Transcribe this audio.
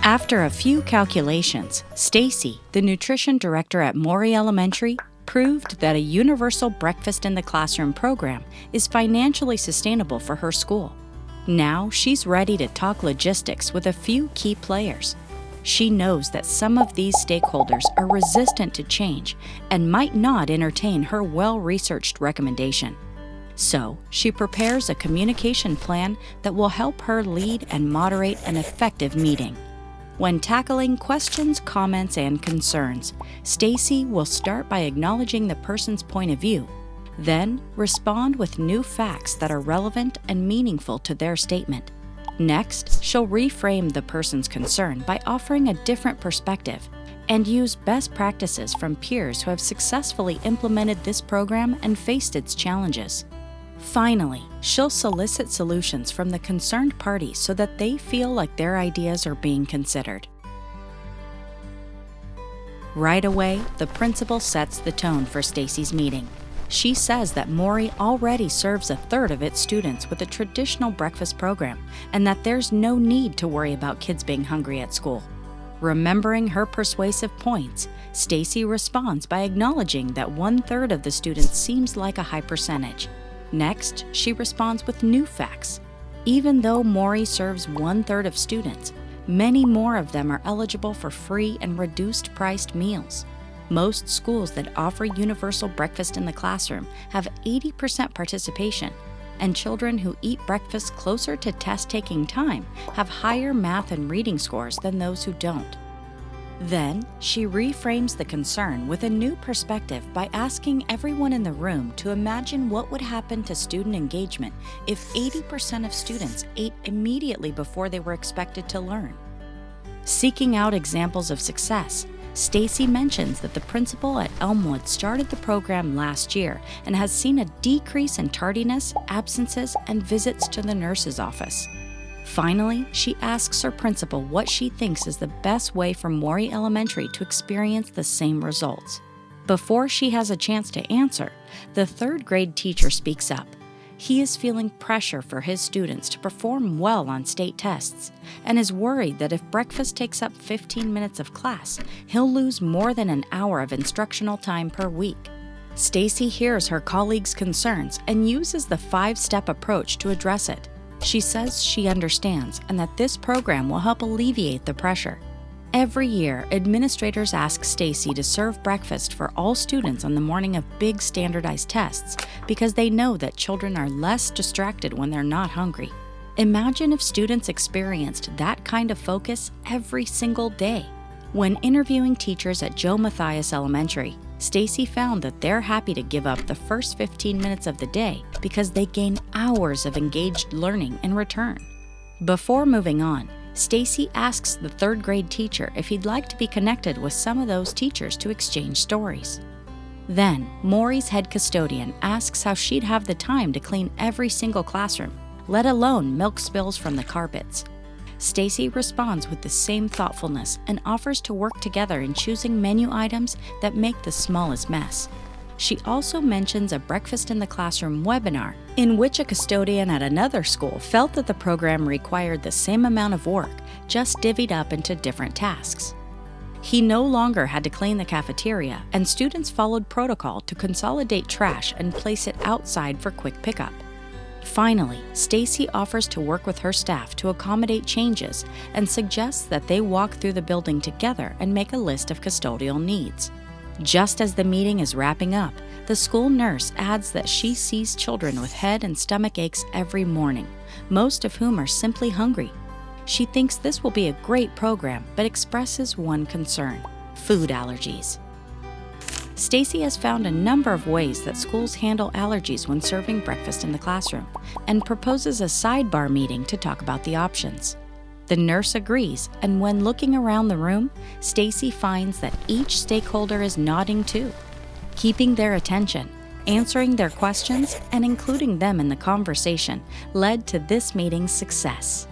After a few calculations, Stacy, the nutrition director at Maury Elementary, proved that a universal breakfast in the classroom program is financially sustainable for her school. Now she's ready to talk logistics with a few key players. She knows that some of these stakeholders are resistant to change and might not entertain her well-researched recommendation. So, she prepares a communication plan that will help her lead and moderate an effective meeting. When tackling questions, comments, and concerns, Stacy will start by acknowledging the person's point of view, then respond with new facts that are relevant and meaningful to their statement. Next, she'll reframe the person's concern by offering a different perspective and use best practices from peers who have successfully implemented this program and faced its challenges. Finally, she'll solicit solutions from the concerned parties so that they feel like their ideas are being considered. Right away, the principal sets the tone for Stacy's meeting. She says that Maury already serves a third of its students with a traditional breakfast program and that there's no need to worry about kids being hungry at school. Remembering her persuasive points, Stacy responds by acknowledging that 1/3 of the students seems like a high percentage. Next, she responds with new facts. Even though Maury serves 1/3 of students, many more of them are eligible for free and reduced-priced meals. Most schools that offer universal breakfast in the classroom have 80% participation, and children who eat breakfast closer to test-taking time have higher math and reading scores than those who don't. Then, she reframes the concern with a new perspective by asking everyone in the room to imagine what would happen to student engagement if 80% of students ate immediately before they were expected to learn. Seeking out examples of success, Stacy mentions that the principal at Elmwood started the program last year and has seen a decrease in tardiness, absences, and visits to the nurse's office. Finally, she asks her principal what she thinks is the best way for Maury Elementary to experience the same results. Before she has a chance to answer, the third-grade teacher speaks up. He is feeling pressure for his students to perform well on state tests and is worried that if breakfast takes up 15 minutes of class, he'll lose more than an hour of instructional time per week. Stacy hears her colleagues' concerns and uses the 5-step approach to address it. She says she understands and that this program will help alleviate the pressure. Every year, administrators ask Stacy to serve breakfast for all students on the morning of big standardized tests because they know that children are less distracted when they're not hungry. Imagine if students experienced that kind of focus every single day. When interviewing teachers at Joe Mathias Elementary, Stacy found that they're happy to give up the first 15 minutes of the day because they gain hours of engaged learning in return. Before moving on, Stacy asks the third-grade teacher if he'd like to be connected with some of those teachers to exchange stories. Then, Maury's head custodian asks how she'd have the time to clean every single classroom, let alone milk spills from the carpets. Stacy responds with the same thoughtfulness and offers to work together in choosing menu items that make the smallest mess. She also mentions a Breakfast in the Classroom webinar in which a custodian at another school felt that the program required the same amount of work, just divvied up into different tasks. He no longer had to clean the cafeteria, and students followed protocol to consolidate trash and place it outside for quick pickup. Finally, Stacy offers to work with her staff to accommodate changes and suggests that they walk through the building together and make a list of custodial needs. Just as the meeting is wrapping up, the school nurse adds that she sees children with head and stomach aches every morning, most of whom are simply hungry. She thinks this will be a great program, but expresses one concern: food allergies. Stacy has found a number of ways that schools handle allergies when serving breakfast in the classroom and proposes a sidebar meeting to talk about the options. The nurse agrees, and when looking around the room, Stacy finds that each stakeholder is nodding too. Keeping their attention, answering their questions, and including them in the conversation led to this meeting's success.